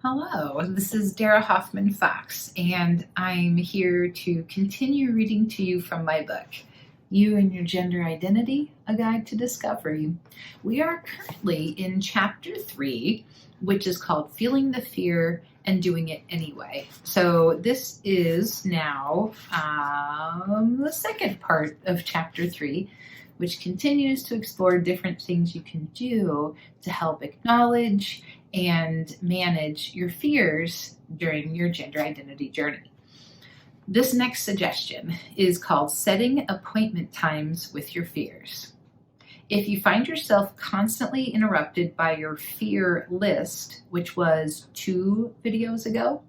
Hello, this is Dara Hoffman-Fox, and I'm here to continue reading to you from my book, You and Your Gender Identity, A Guide to Discovery. We are currently in Chapter 3, which is called Feeling the Fear and Doing It Anyway. So this is now the second part of Chapter 3, which continues to explore different things you can do to help acknowledge and manage your fears during your gender identity journey. This next suggestion is called setting appointment times with your fears. If you find yourself constantly interrupted by your fear list, which was 2 videos ago,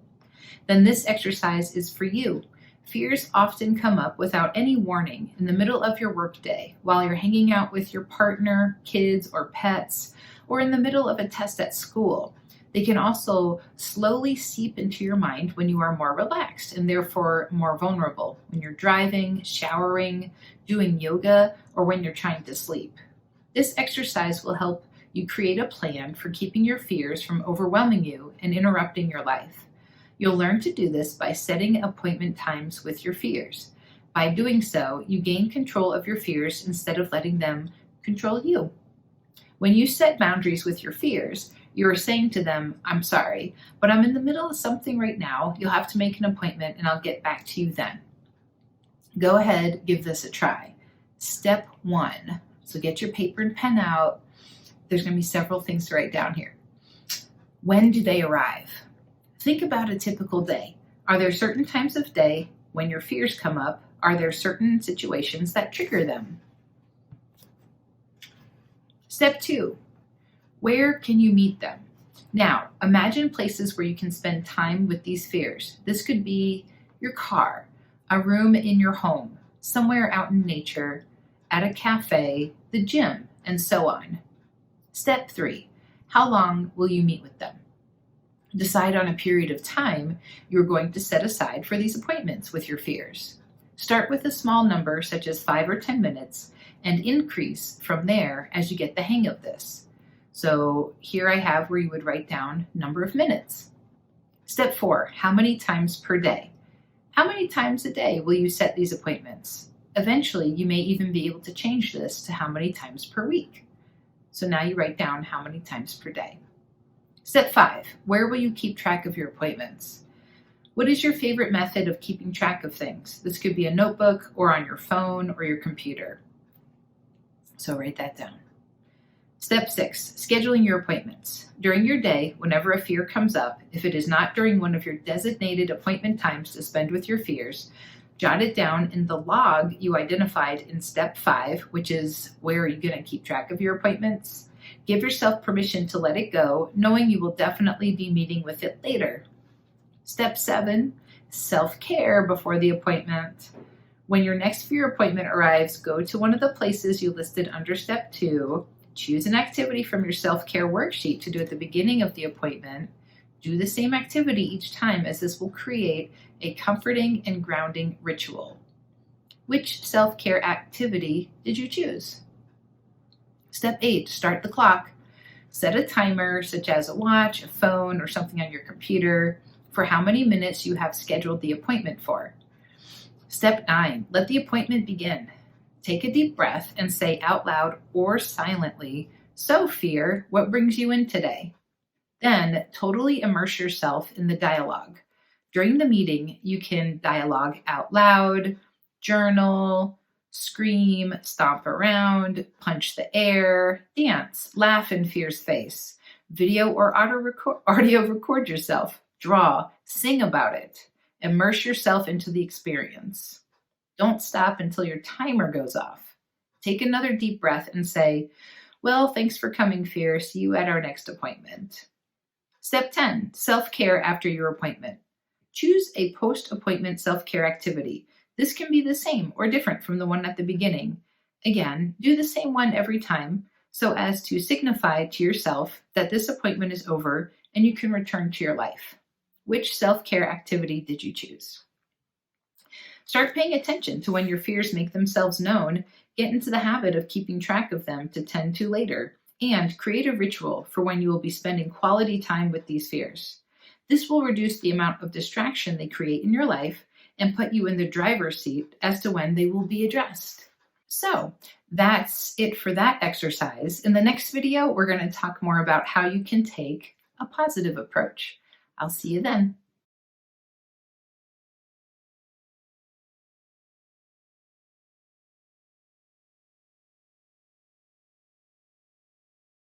then this exercise is for you. Fears often come up without any warning in the middle of your workday, while you're hanging out with your partner, kids, or pets, or in the middle of a test at school. They can also slowly seep into your mind when you are more relaxed and therefore more vulnerable, when you're driving, showering, doing yoga, or when you're trying to sleep. This exercise will help you create a plan for keeping your fears from overwhelming you and interrupting your life. You'll learn to do this by setting appointment times with your fears. By doing so, you gain control of your fears instead of letting them control you. When you set boundaries with your fears, you are saying to them, I'm sorry, but I'm in the middle of something right now. You'll have to make an appointment and I'll get back to you then. Go ahead, give this a try. Step 1. So get your paper and pen out. There's going to be several things to write down here. When do they arrive? Think about a typical day. Are there certain times of day when your fears come up? Are there certain situations that trigger them? Step 2, where can you meet them? Now, imagine places where you can spend time with these fears. This could be your car, a room in your home, somewhere out in nature, at a cafe, the gym, and so on. Step 3, how long will you meet with them? Decide on a period of time you're going to set aside for these appointments with your fears. Start with a small number, such as 5 or 10 minutes, and increase from there as you get the hang of this. So here I have where you would write down number of minutes. Step 4, how many times per day? How many times a day will you set these appointments? Eventually, you may even be able to change this to how many times per week. So now you write down how many times per day. Step 5, where will you keep track of your appointments? What is your favorite method of keeping track of things? This could be a notebook or on your phone or your computer. So write that down. Step 6, scheduling your appointments. During your day, whenever a fear comes up, if it is not during one of your designated appointment times to spend with your fears, jot it down in the log you identified in step 5, which is where you're going to keep track of your appointments. Give yourself permission to let it go, knowing you will definitely be meeting with it later. Step 7, self-care before the appointment. When your next fear appointment arrives, go to one of the places you listed under step 2, choose an activity from your self-care worksheet to do at the beginning of the appointment. Do the same activity each time, as this will create a comforting and grounding ritual. Which self-care activity did you choose? Step 8, start the clock. Set a timer, such as a watch, a phone, or something on your computer, for how many minutes you have scheduled the appointment for. Step 9, let the appointment begin. Take a deep breath and say out loud or silently, "So fear, what brings you in today?" Then totally immerse yourself in the dialogue. During the meeting, you can dialogue out loud, journal, scream, stomp around, punch the air, dance, laugh in fear's face, video or audio record yourself, draw, sing about it. Immerse yourself into the experience. Don't stop until your timer goes off. Take another deep breath and say, "Well, thanks for coming, fear. See you at our next appointment." Step 10, self-care after your appointment. Choose a post-appointment self-care activity. This can be the same or different from the one at the beginning. Again, do the same one every time so as to signify to yourself that this appointment is over and you can return to your life. Which self-care activity did you choose? Start paying attention to when your fears make themselves known. Get into the habit of keeping track of them to tend to later, and create a ritual for when you will be spending quality time with these fears. This will reduce the amount of distraction they create in your life and put you in the driver's seat as to when they will be addressed. So that's it for that exercise. In the next video, we're going to talk more about how you can take a positive approach. I'll see you then.